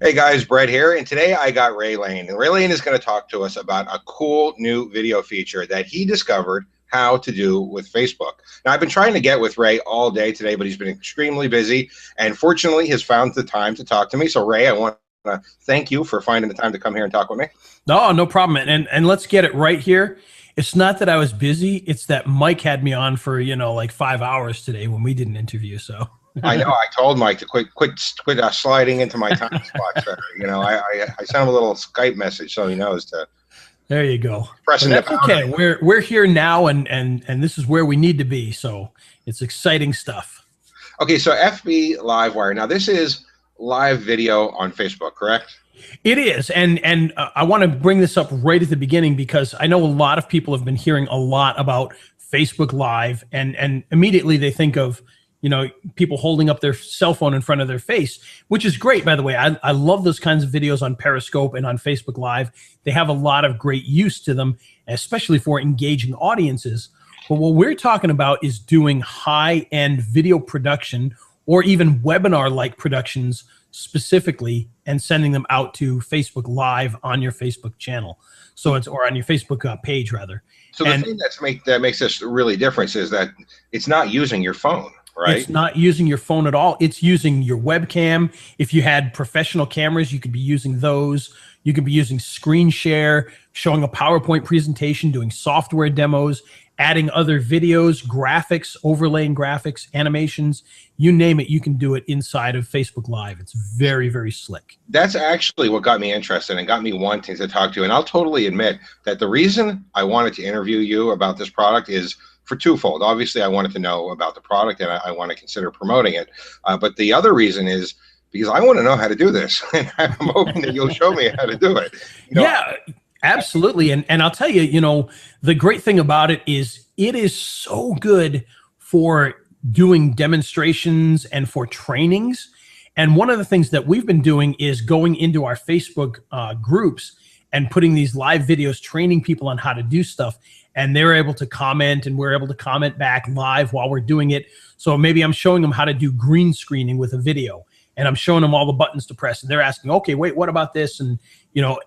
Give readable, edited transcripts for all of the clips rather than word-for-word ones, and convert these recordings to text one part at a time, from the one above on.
Hey guys, Brett here, and today I got Ray Lane. And Ray Lane is going to talk to us about a cool new video feature that he discovered how to do with Facebook. Now, I've been trying to get with Ray all day today, but he's been extremely busy, and fortunately has found the time to talk to me. So Ray, I want to thank you for finding the time to come here and talk with me. No problem. And let's get it right here. It's not that I was busy. It's that Mike had me on for, like 5 hours today when we did an interview. So I know. I told Mike to quit sliding into my time slots. I sent him a little Skype message so he knows to. There you go. Pressing that's okay. We're here now, and this is where we need to be. So it's exciting stuff. Okay, so FB LiveWire. Now this is live video on Facebook, correct? It is, and I want to bring this up right at the beginning because I know a lot of people have been hearing a lot about Facebook Live, and immediately they think of people holding up their cell phone in front of their face, which is great, by the way. I love those kinds of videos on Periscope and on Facebook Live. They have a lot of great use to them, especially for engaging audiences. But what we're talking about is doing high-end video production or even webinar-like productions specifically and sending them out to Facebook Live on your Facebook channel. So or on your Facebook page, rather. So the thing that makes this really different is that it's not using your phone. Right. It's not using your phone at all. It's using your webcam. If you had professional cameras, you could be using those. You could be using screen share, showing a PowerPoint presentation, doing software demos, adding other videos, graphics, overlaying graphics, animations, you name it, you can do it inside of Facebook Live. It's very, very slick. That's actually what got me interested and got me wanting to talk to you. And I'll totally admit that the reason I wanted to interview you about this product is for twofold. Obviously, I wanted to know about the product and I want to consider promoting it. But the other reason is because I want to know how to do this. And I'm hoping that you'll show me how to do it. Yeah, absolutely. And I'll tell you, the great thing about it is so good for doing demonstrations and for trainings. And one of the things that we've been doing is going into our Facebook groups and putting these live videos, training people on how to do stuff. And they're able to comment, and we're able to comment back live while we're doing it. So maybe I'm showing them how to do green screening with a video, and I'm showing them all the buttons to press, and they're asking, okay, wait, what about this? And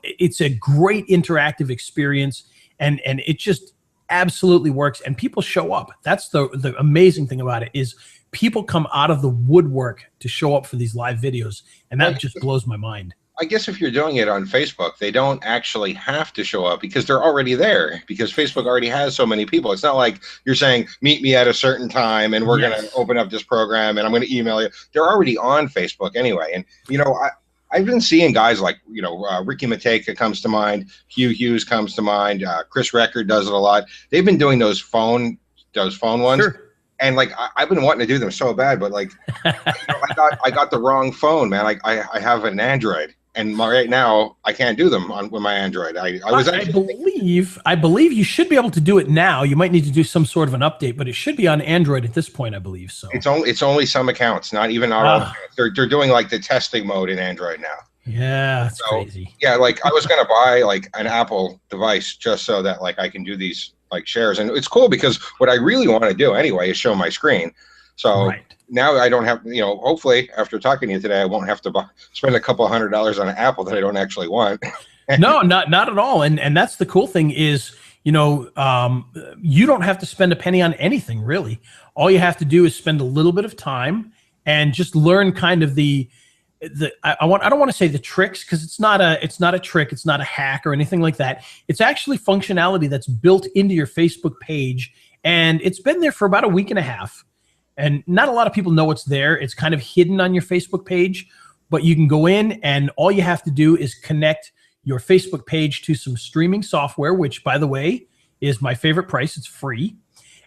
it's a great interactive experience, and it just absolutely works, and people show up. That's the amazing thing about it is people come out of the woodwork to show up for these live videos, and that just blows my mind. I guess if you're doing it on Facebook, they don't actually have to show up because they're already there, because Facebook already has so many people. It's not like you're saying, meet me at a certain time and we're going to open up this program and I'm going to email you. They're already on Facebook anyway. And, I've been seeing guys like, Ricky Matejka comes to mind, Hugh Hughes comes to mind, Chris Record does it a lot. They've been doing those phone ones. Sure. And like I've been wanting to do them so bad, but like I got the wrong phone, man. I have an Android. And right now, I can't do them with my Android. I believe you should be able to do it now. You might need to do some sort of an update, but it should be on Android at this point, I believe. So it's only some accounts, not even our own accounts. They're doing like the testing mode in Android now. Yeah, that's crazy. Yeah, like I was gonna buy like an Apple device just so that like I can do these like shares, and it's cool because what I really want to do anyway is show my screen. So now I don't have, hopefully after talking to you today, I won't have to spend a couple $100 on an Apple that I don't actually want. No, not at all. And that's the cool thing is, you don't have to spend a penny on anything really. All you have to do is spend a little bit of time and just learn kind of I don't want to say the tricks, because it's not a trick, it's not a hack or anything like that. It's actually functionality that's built into your Facebook page, and it's been there for about a week and a half. And not a lot of people know it's there. It's kind of hidden on your Facebook page, but you can go in and all you have to do is connect your Facebook page to some streaming software, which, by the way, is my favorite price. It's free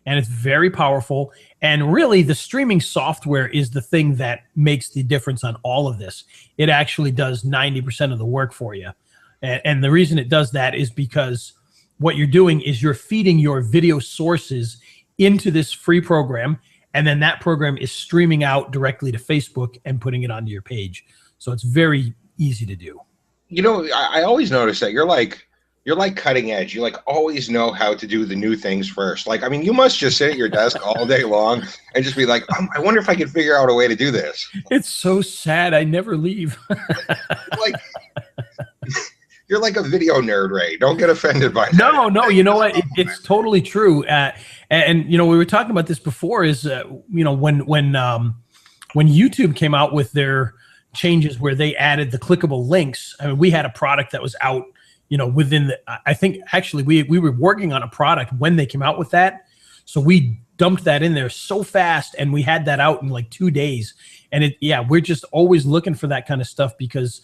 and it's very powerful. And really, the streaming software is the thing that makes the difference on all of this. It actually does 90% of the work for you. And the reason it does that is because what you're doing is you're feeding your video sources into this free program, and then that program is streaming out directly to Facebook and putting it onto your page. So it's very easy to do. I always notice that you're you're like cutting edge. You like always know how to do the new things first. Like, I mean, you must just sit at your desk all day long and just be like, I wonder if I could figure out a way to do this. It's so sad. I never leave. Like, you're like a video nerd, Ray. Don't get offended by that. No. You know what? It's totally true. And you know, we were talking about this before. Is you know, when YouTube came out with their changes where they added the clickable links. I mean, we had a product that was out, you know, within the, I think actually we were working on a product when they came out with that. So we dumped that in there so fast and we had that out in like 2 days. And we're just always looking for that kind of stuff because,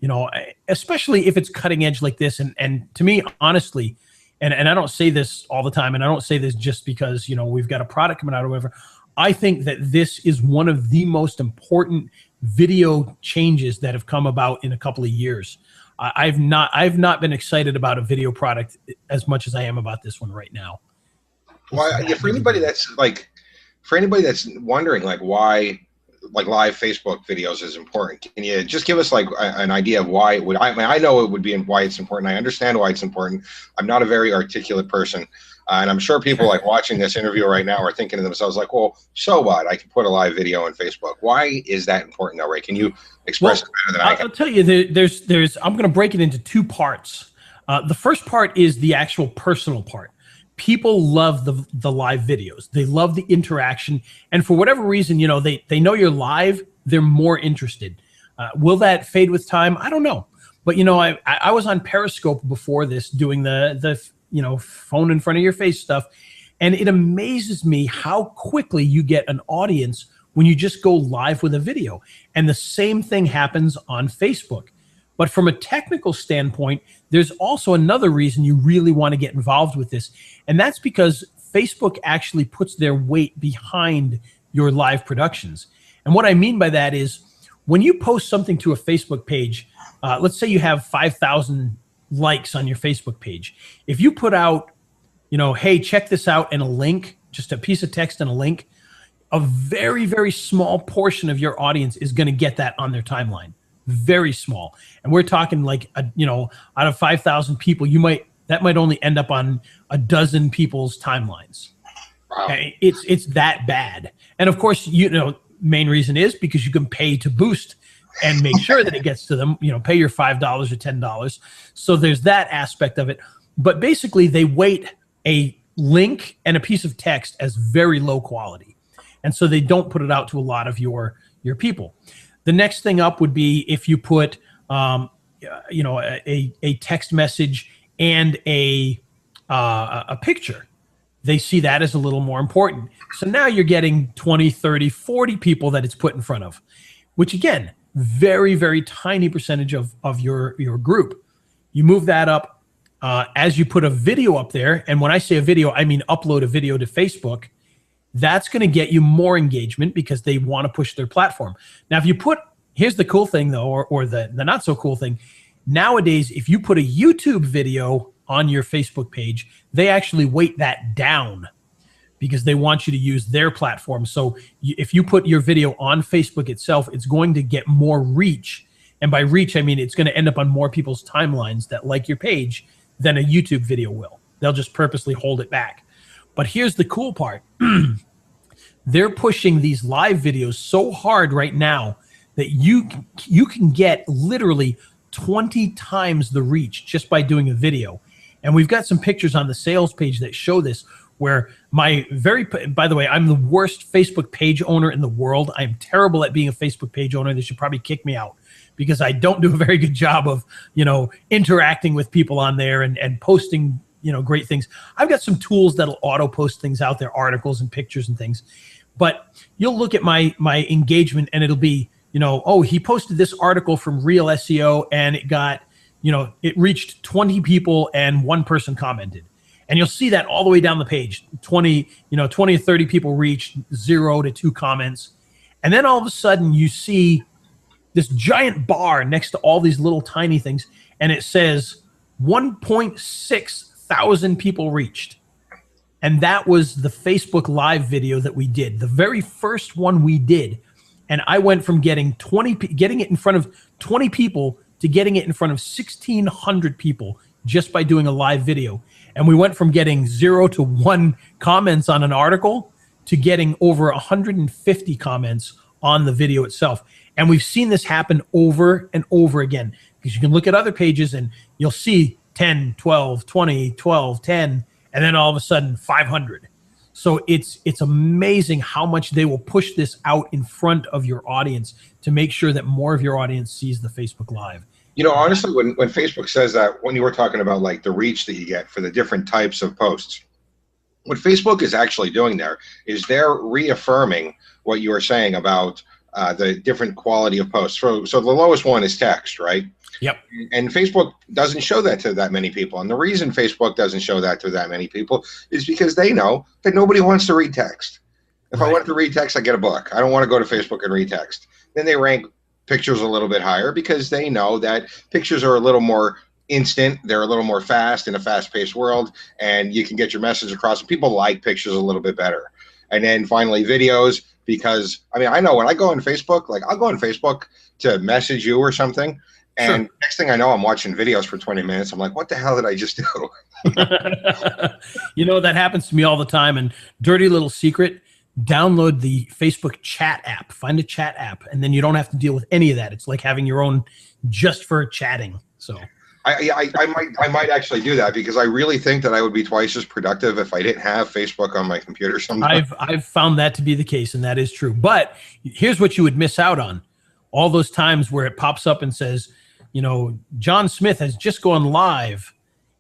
you know, especially if it's cutting edge like this. And to me, honestly, and I don't say this all the time, and I don't say this just because, you know, we've got a product coming out or whatever. I think that this is one of the most important video changes that have come about in a couple of years. I've not been excited about a video product as much as I am about this one right now. Well, yeah, for anybody that's wondering like why like live Facebook videos is important, can you just give us like an idea of why it would? I know it would be and why it's important. I understand why it's important. I'm not a very articulate person. And I'm sure people like watching this interview right now are thinking to themselves like, well, so what? I can put a live video on Facebook. Why is that important though, Ray? Can you express it better than I can? I'll tell you, I'm going to break it into 2 parts. The first part is the actual personal part. People love the live videos. They love the interaction. And for whatever reason, you know, they know you're live. They're more interested. Will that fade with time? I don't know. But, you know, I was on Periscope before this doing the you know, phone in front of your face stuff. And it amazes me how quickly you get an audience when you just go live with a video. And the same thing happens on Facebook. But from a technical standpoint, there's also another reason you really want to get involved with this. And that's because Facebook actually puts their weight behind your live productions. And what I mean by that is when you post something to a Facebook page, let's say you have 5,000 likes on your Facebook page. If you put out, you know, hey, check this out, and a link, just a piece of text and a link, a very, very small portion of your audience is going to get that on their timeline. Very small. And we're talking like, you know, out of 5,000 people, that might only end up on a dozen people's timelines. Wow. It's that bad. And of course, you know, main reason is because you can pay to boost and make sure that it gets to them, you know, pay your $5 or $10. So there's that aspect of it. But basically they weight a link and a piece of text as very low quality. And so they don't put it out to a lot of your people. The next thing up would be if you put, you know, a text message and a picture. They see that as a little more important. So now you're getting 20, 30, 40 people that it's put in front of, which again, very, very tiny percentage of your group. You move that up as you put a video up there. And when I say a video, I mean upload a video to Facebook. That's going to get you more engagement because they want to push their platform. Now, if you put, here's the cool thing though, or the not so cool thing. Nowadays, if you put a YouTube video on your Facebook page, they actually weight that down because they want you to use their platform. So if you put your video on Facebook itself, it's going to get more reach. And by reach, I mean it's going to end up on more people's timelines that like your page than a YouTube video will. They'll just purposely hold it back. But here's the cool part. They're pushing these live videos so hard right now that you can get literally 20 times the reach just by doing a video. And we've got some pictures on the sales page that show this, where by the way, I'm the worst Facebook page owner in the world. I'm terrible at being a Facebook page owner. They should probably kick me out because I don't do a very good job of, you know, interacting with people on there and posting, you know, great things. I've got some tools that'll auto post things out there, articles and pictures and things. But you'll look at my engagement and it'll be, you know, oh, he posted this article from Real SEO and it got, you know, it reached 20 people and 1 person commented. And you'll see that all the way down the page, 20 or 30 people reached, 0 to 2 comments. And then all of a sudden you see this giant bar next to all these little tiny things. And it says 1.6 thousand people reached. And that was the Facebook Live video that we did, the very first one we did. And I went from getting it in front of 20 people to getting it in front of 1,600 people just by doing a live video. And we went from getting 0 to 1 comments on an article to getting over 150 comments on the video itself. And we've seen this happen over and over again, because you can look at other pages and you'll see 10, 12, 20, 12, 10, and then all of a sudden 500. So it's amazing how much they will push this out in front of your audience to make sure that more of your audience sees the Facebook Live. You know, honestly, when Facebook says that, when you were talking about like the reach that you get for the different types of posts, what Facebook is actually doing there is they're reaffirming what you were saying about the different quality of posts. So the lowest one is text, right? Yep. And Facebook doesn't show that to that many people. And the reason Facebook doesn't show that to that many people is because they know that nobody wants to read text. If I wanted to read text, I get a book. I don't want to go to Facebook and read text. Then they rank pictures a little bit higher because they know that pictures are a little more instant. They're a little more fast in a fast-paced world, and you can get your message across. And people like pictures a little bit better. And then finally, videos, because, I mean, I know when I go on Facebook, like I'll go on Facebook to message you or something, and next thing I know, I'm watching videos for 20 minutes. I'm like, what the hell did I just do? You know, that happens to me all the time. And dirty little secret, download the Facebook chat app. Find a chat app, and then you don't have to deal with any of that. It's like having your own just for chatting. So I might actually do that, because I really think that I would be twice as productive if I didn't have Facebook on my computer sometimes. I've found that to be the case, and that is true. But here's what you would miss out on. All those times where it pops up and says, you know, John Smith has just gone live,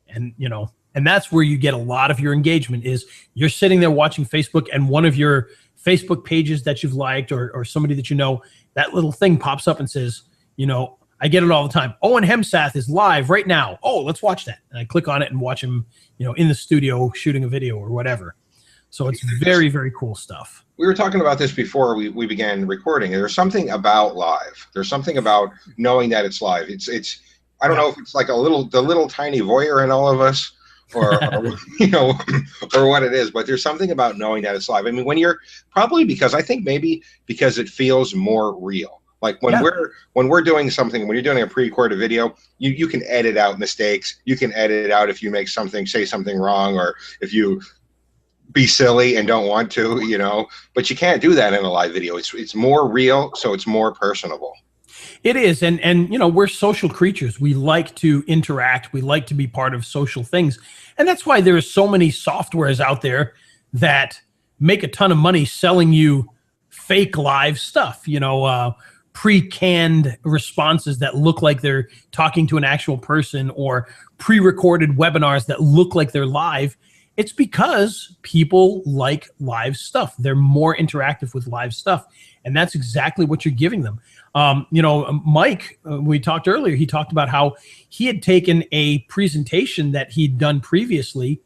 and, you know, and that's where you get a lot of your engagement. Is you're sitting there watching Facebook, and one of your Facebook pages that you've liked, or somebody that you know, that little thing pops up and says, you know, I get it all the time, Owen Hemsath is live right now. Oh, let's watch that. And I click on it and watch him, you know, in the studio shooting a video or whatever. So it's very, very cool stuff. We were talking about this before we began recording. There's something about live. There's something about knowing that it's live. It's I don't know if it's like the little tiny voyeur in all of us, or you know, or what it is, but there's something about knowing that it's live. I mean, when you're I think maybe because it feels more real. Like when we're doing something, when you're doing a pre-recorded video, you can edit out mistakes. You can edit out if you say something wrong, or if you be silly and don't want to, you know, but you can't do that in a live video. It's more real, so it's more personable. It is. And you know, we're social creatures. We like to interact. We like to be part of social things. And that's why there are so many softwares out there that make a ton of money selling you fake live stuff, you know, pre-canned responses that look like they're talking to an actual person, or pre-recorded webinars that look like they're live. It's because people like live stuff. They're more interactive with live stuff. And that's exactly what you're giving them. You know, Mike, we talked earlier, he talked about how he had taken a presentation that he'd done previously,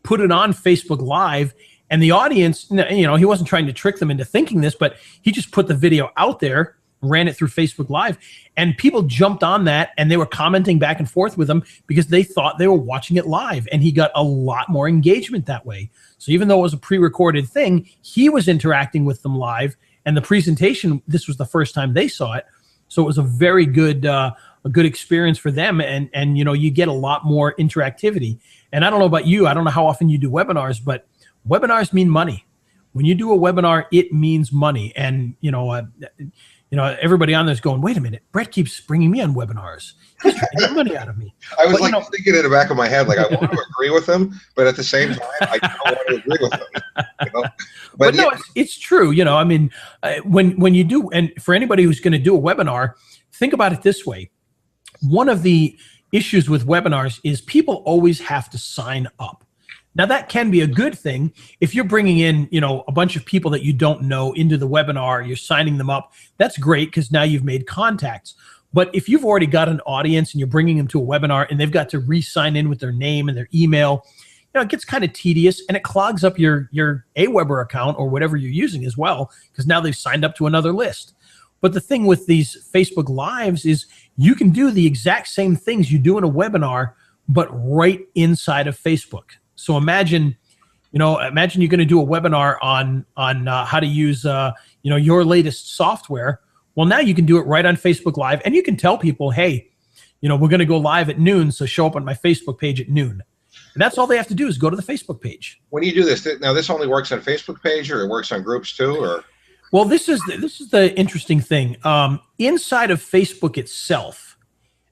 put it on Facebook Live, and the audience, you know, he wasn't trying to trick them into thinking this, but he just put the video out there, ran it through Facebook Live, and people jumped on that, and they were commenting back and forth with him because they thought they were watching it live, and he got a lot more engagement that way. So even though it was a pre-recorded thing, he was interacting with them live, and the presentation, this was the first time they saw it, so it was a very good experience for them, and you know, you get a lot more interactivity. And I don't know about you, I don't know how often you do webinars, but webinars mean money. When you do a webinar, it means money. And you know, everybody on there's going, wait a minute, Brett keeps bringing me on webinars. He's trying to get money out of me. I was thinking in the back of my head, like, I want to agree with him, but at the same time, I don't want to agree with him. You know? But no, it's true. You know, I mean, when you do, and for anybody who's going to do a webinar, think about it this way. One of the issues with webinars is people always have to sign up. Now, that can be a good thing if you're bringing in, you know, a bunch of people that you don't know into the webinar, you're signing them up. That's great, because now you've made contacts. But if you've already got an audience and you're bringing them to a webinar and they've got to re-sign in with their name and their email, you know, it gets kind of tedious, and it clogs up your Aweber account or whatever you're using as well, because now they've signed up to another list. But the thing with these Facebook Lives is you can do the exact same things you do in a webinar, but right inside of Facebook. So imagine you're going to do a webinar on how to use you know, your latest software. Well, now you can do it right on Facebook Live, and you can tell people, hey, we're going to go live at noon, so show up on my Facebook page at noon. And that's all they have to do is go to the Facebook page. When you do this, now this only works on Facebook page, or it works on groups too, or? Well, this is the interesting thing. Inside of Facebook itself,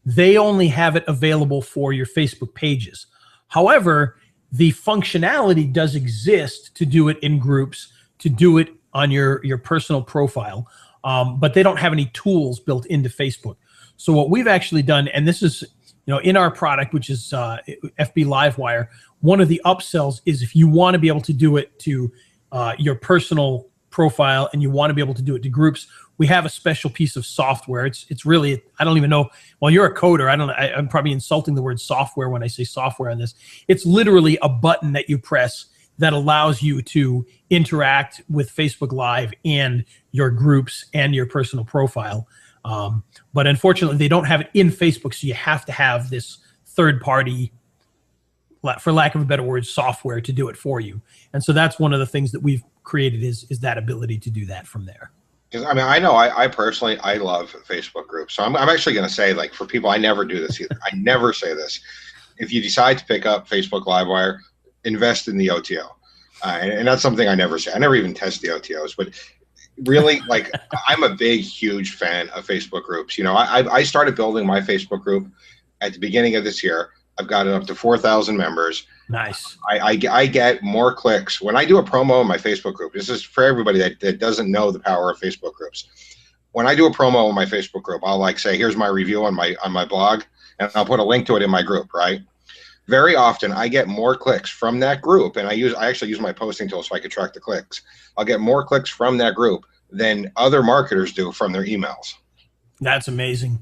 they only have it available for your Facebook pages. However, the functionality does exist to do it in groups, to do it on your personal profile, but they don't have any tools built into Facebook. So what we've actually done, and this is in our product, which is FB LiveWire, one of the upsells is if you want to be able to do it to your personal profile and you want to be able to do it to groups, we have a special piece of software. It's really, I don't even know. Well, you're a coder. I'm probably insulting the word software when I say software on this. It's literally a button that you press that allows you to interact with Facebook Live and your groups and your personal profile. But unfortunately, they don't have it in Facebook, so you have to have this third-party, for lack of a better word, software to do it for you. And so that's one of the things that we've created is that ability to do that from there. I mean, I know I personally, I love Facebook groups. So I'm actually going to say, like, for people, I never do this either. I never say this. If you decide to pick up Facebook LiveWire, invest in the OTO. And that's something I never say. I never even test the OTOs. But really, like, I'm a big, huge fan of Facebook groups. I started building my Facebook group at the beginning of this year. I've got it up to 4,000 members. Nice. I get more clicks when I do a promo in my Facebook group. This is for everybody that doesn't know the power of Facebook groups. When I do a promo in my Facebook group, I'll like say, here's my review on my blog, and I'll put a link to it in my group, right? Very often I get more clicks from that group, and I actually use my posting tool so I can track the clicks. I'll get more clicks from that group than other marketers do from their emails. That's amazing.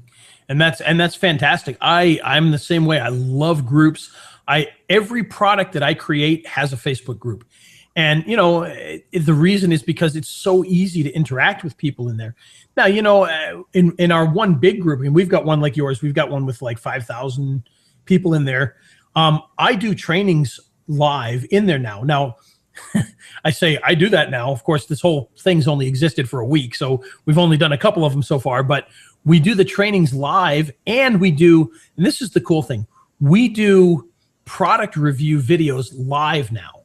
And that's fantastic. I'm the same way. I love groups. Every product that I create has a Facebook group. And, the reason is because it's so easy to interact with people in there. Now, in our one big group, and we've got one like yours, we've got one with like 5,000 people in there. I do trainings live in there now. Now, I say I do that now. Of course, this whole thing's only existed for a week, so we've only done a couple of them so far, but we do the trainings live, and and this is the cool thing, we do product review videos live now.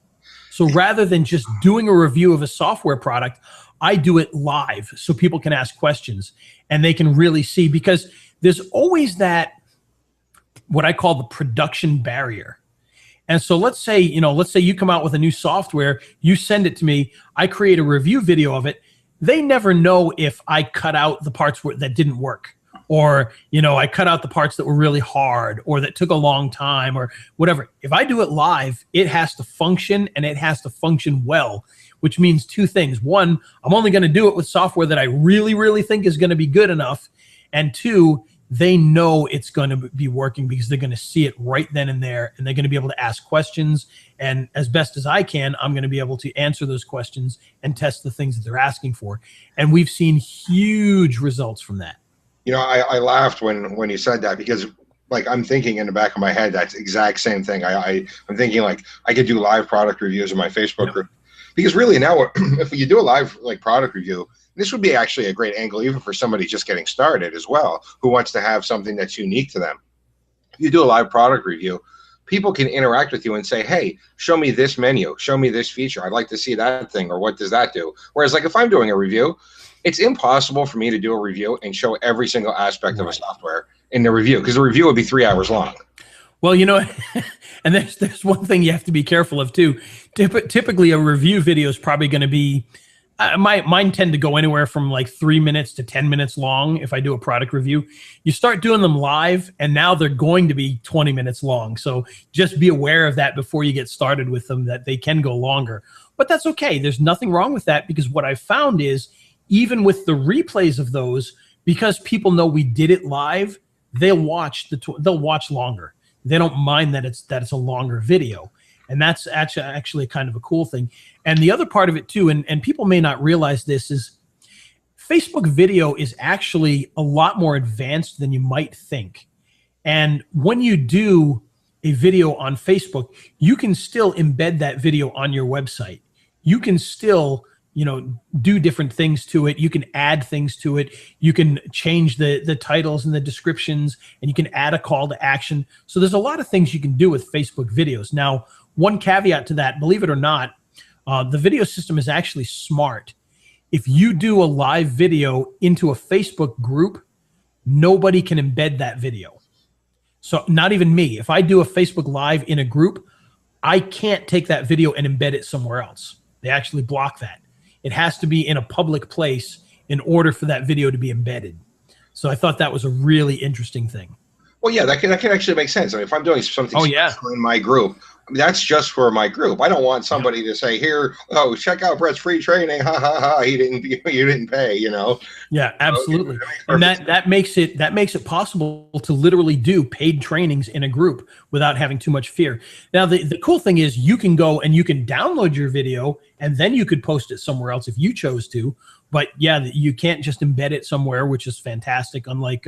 So rather than just doing a review of a software product, I do it live so people can ask questions and they can really see, because there's always that, what I call the production barrier. And so let's say you come out with a new software, you send it to me, I create a review video of it. They never know if I cut out the parts that didn't work, or, I cut out the parts that were really hard or that took a long time or whatever. If I do it live, it has to function, and it has to function well, which means two things. One, I'm only going to do it with software that I really, really think is going to be good enough. And two, they know it's going to be working because they're going to see it right then and there, and they're going to be able to ask questions. And as best as I can, I'm going to be able to answer those questions and test the things that they're asking for. And we've seen huge results from that. I laughed when you said that, because like I'm thinking in the back of my head, that's exact same thing. I'm thinking like I could do live product reviews in my Facebook group, because really now if you do a live product review, this would be actually a great angle even for somebody just getting started as well, who wants to have something that's unique to them. If you do a live product review, people can interact with you and say, hey, show me this menu, show me this feature, I'd like to see that thing, or what does that do? Whereas like if I'm doing a review, it's impossible for me to do a review and show every single aspect of a software in the review, because the review would be 3 hours long. Well, and there's one thing you have to be careful of too. Typically a review video is probably going to be, mine tend to go anywhere from like 3 minutes to 10 minutes long if I do a product review. You start doing them live, and now they're going to be 20 minutes long. So just be aware of that before you get started with them, that they can go longer. But that's okay. There's nothing wrong with that, because what I've found is even with the replays of those, because people know we did it live, they'll watch longer. They don't mind that it's a longer video. And that's actually kind of a cool thing. And the other part of it too, and people may not realize this, is Facebook video is actually a lot more advanced than you might think. And when you do a video on Facebook, you can still embed that video on your website. You can still do different things to it. You can add things to it. You can change the titles and the descriptions, and you can add a call to action. So there's a lot of things you can do with Facebook videos. Now, one caveat to that, believe it or not, the video system is actually smart. If you do a live video into a Facebook group, nobody can embed that video. So not even me. If I do a Facebook Live in a group, I can't take that video and embed it somewhere else. They actually block that. It has to be in a public place in order for that video to be embedded. So I thought that was a really interesting thing. Well, yeah, that can actually make sense. I mean, if I'm doing something in my group, that's just for my group. I don't want somebody to say, "Here, oh, check out Brett's free training. Ha ha ha! You didn't pay." Yeah, absolutely. And that makes it possible to literally do paid trainings in a group without having too much fear. Now, the cool thing is you can go and you can download your video and then you could post it somewhere else if you chose to. But yeah, you can't just embed it somewhere, which is fantastic. Unlike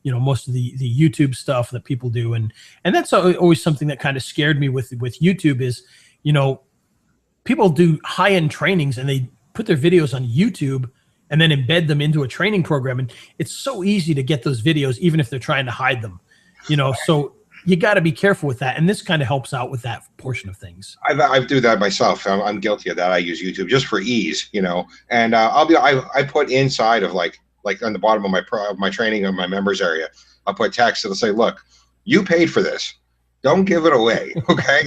most of the YouTube stuff that people do. And that's always something that kind of scared me with YouTube is, people do high-end trainings and they put their videos on YouTube and then embed them into a training program. And it's so easy to get those videos, even if they're trying to hide them, so you got to be careful with that. And this kind of helps out with that portion of things. I do that myself. I'm guilty of that. I use YouTube just for ease, and I put inside of like on the bottom of my training of my members area, I'll put text that'll say, "Look, you paid for this. Don't give it away." Okay.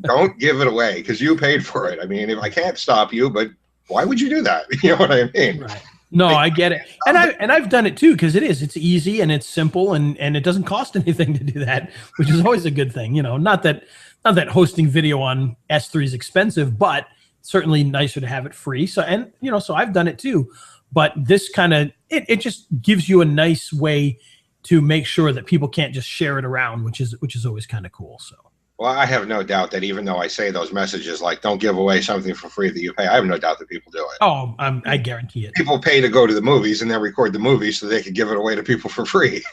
Don't give it away because you paid for it. I mean, if I can't stop you, but why would you do that? You know what I mean? Right. No, I get it. And I've done it too, because it's easy and it's simple and it doesn't cost anything to do that, which is always a good thing. Not that hosting video on S3 is expensive, but certainly nicer to have it free. So I've done it too. But this kind of, it just gives you a nice way to make sure that people can't just share it around, which is always kind of cool. So. Well, I have no doubt that even though I say those messages like "don't give away something for free that you pay," I have no doubt that people do it. Oh, I guarantee it. People pay to go to the movies and then record the movie so they could give it away to people for free.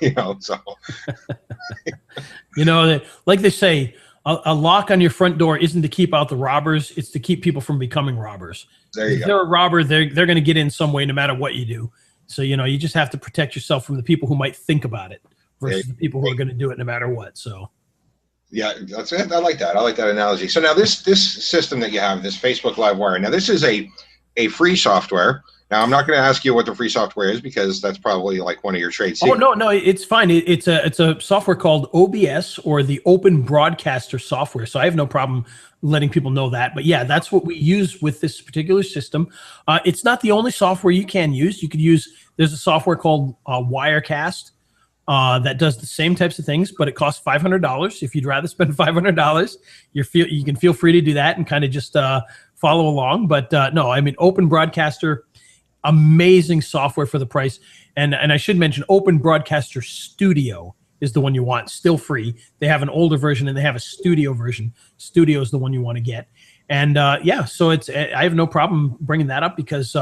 So. Like they say, a lock on your front door isn't to keep out the robbers; it's to keep people from becoming robbers. There you go. If they're a robber, they're going to get in some way, no matter what you do. So you just have to protect yourself from the people who might think about it versus the people who are going to do it no matter what. So. Yeah, that's it. I like that. I like that analogy. So now this system that you have, this Facebook LiveWire, now this is a free software. Now I'm not going to ask you what the free software is because that's probably like one of your trade secrets. Oh no, it's fine. It's a software called OBS, or the Open Broadcaster software. So I have no problem letting people know that. But yeah, that's what we use with this particular system. It's not the only software you can use. You could use. There's a software called Wirecast. That does the same types of things, but it costs $500. If you'd rather spend $500, you can feel free to do that and kind of just follow along. But no, I mean, Open Broadcaster, amazing software for the price. And I should mention, Open Broadcaster Studio is the one you want, still free. They have an older version and they have a studio version. Studio is the one you want to get. And so I have no problem bringing that up because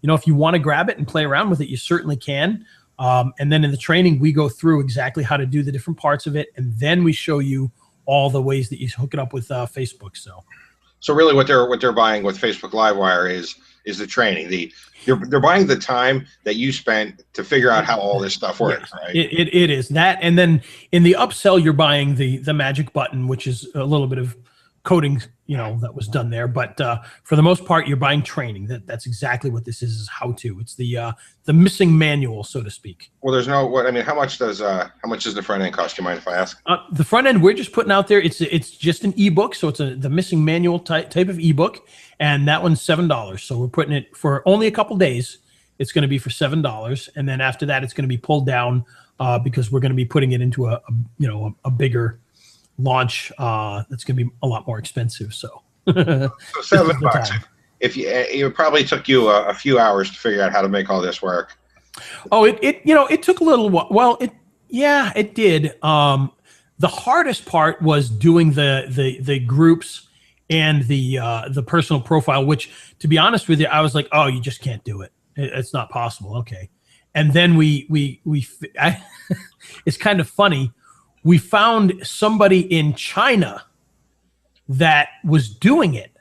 if you want to grab it and play around with it, you certainly can. And then in the training, we go through exactly how to do the different parts of it, and then we show you all the ways that you hook it up with Facebook. So really, what they're buying with Facebook LiveWire is the training. They're buying the time that you spent to figure out how all this stuff works, right? It is that, and then in the upsell, you're buying the magic button, which is a little bit of coding, that was done there. But for the most part, you're buying training. That's exactly what this is how to. It's the missing manual, so to speak. Well, how much does the front end cost? You mind if I ask? The front end we're just putting out there. It's just an ebook, so it's the missing manual type of ebook, and that one's $7. So we're putting it for only a couple days. It's going to be for $7, and then after that, it's going to be pulled down because we're going to be putting it into a bigger launch that's going to be a lot more expensive. So $7. If it probably took you a few hours to figure out how to make all this work. Oh, it took a little while. Well, it did. The hardest part was doing the groups and the personal profile, which, to be honest with you, I was like, oh, you just can't do it. It's not possible. Okay. And then it's kind of funny. We found somebody in China that was doing it.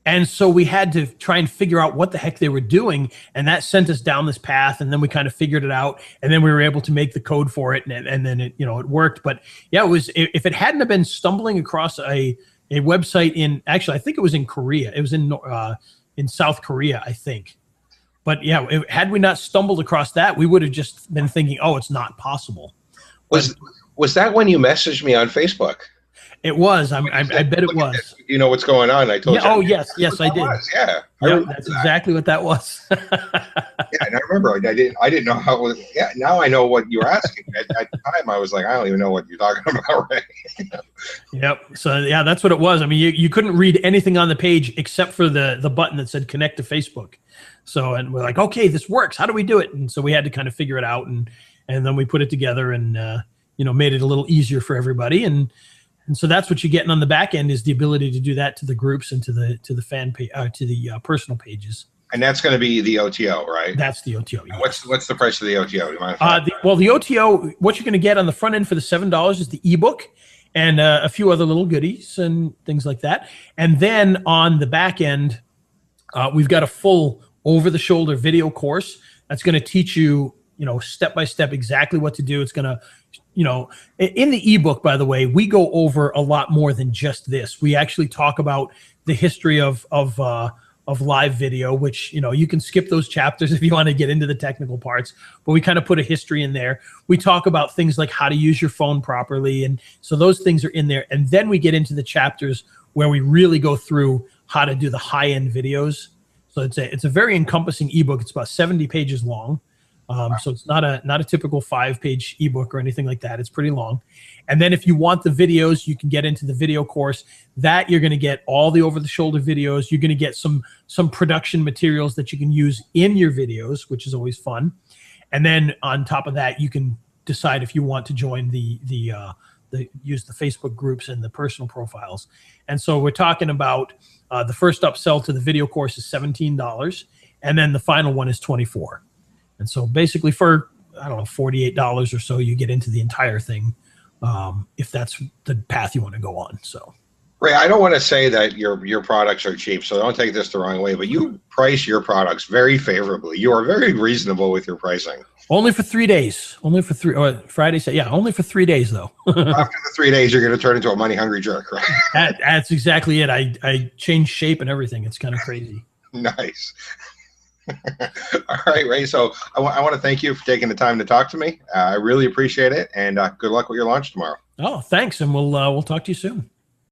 And so we had to try and figure out what the heck they were doing. And that sent us down this path. And then we kind of figured it out. And then we were able to make the code for it. And then it, it worked. But yeah, if it hadn't have been stumbling across a website actually, I think it was in Korea. It was in South Korea, I think. But yeah, had we not stumbled across that, we would have just been thinking, oh, it's not possible. Was that when you messaged me on Facebook? It was. I bet it was. You know what's going on? I told you. Oh, yes, I did. Yeah, that's exactly what that was. Yeah, and I remember I didn't know how it was. Yeah, now I know what you were asking. At the time, I was like, I don't even know what you're talking about, right? Yep. So yeah, that's what it was. I mean, you couldn't read anything on the page except for the button that said connect to Facebook. So, and we're like, okay, this works. How do we do it? And so we had to kind of figure it out, and then we put it together and made it a little easier for everybody. And so that's what you're getting on the back end is the ability to do that to the groups and to the fan page, to the personal pages. And that's going to be the OTO, right? That's the OTO. Yes. What's the price of the OTO? Do you mind the OTO, what you're going to get on the front end for the $7 is the ebook and a few other little goodies and things like that. And then on the back end, we've got a full over-the-shoulder video course that's going to teach you, step by step exactly what to do. It's going to in the ebook, by the way, we go over a lot more than just this. We actually talk about the history of live video, which, you can skip those chapters if you want to get into the technical parts, but we kind of put a history in there. We talk about things like how to use your phone properly. And so those things are in there. And then we get into the chapters where we really go through how to do the high-end videos. So it's a very encompassing ebook. It's about 70 pages long. So it's not a typical 5-page ebook or anything like that. It's pretty long. And then if you want the videos, you can get into the video course. That you're going to get all the over-the-shoulder videos. You're going to get some production materials that you can use in your videos, which is always fun. And then on top of that, you can decide if you want to join use the Facebook groups and the personal profiles. And so we're talking about the first upsell to the video course is $17, and then the final one is $24. And so basically for, I don't know, $48 or so, you get into the entire thing if that's the path you want to go on. So, Ray, I don't want to say that your products are cheap, so don't take this the wrong way, but you price your products very favorably. You are very reasonable with your pricing. Only for 3 days. Only for Friday. Yeah, only for 3 days, though. After the 3 days, you're going to turn into a money-hungry jerk, right? That's exactly it. I changed shape and everything. It's kind of crazy. Nice. All right, Ray. So I want to thank you for taking the time to talk to me. I really appreciate it, and good luck with your launch tomorrow. Oh, thanks, and we'll talk to you soon.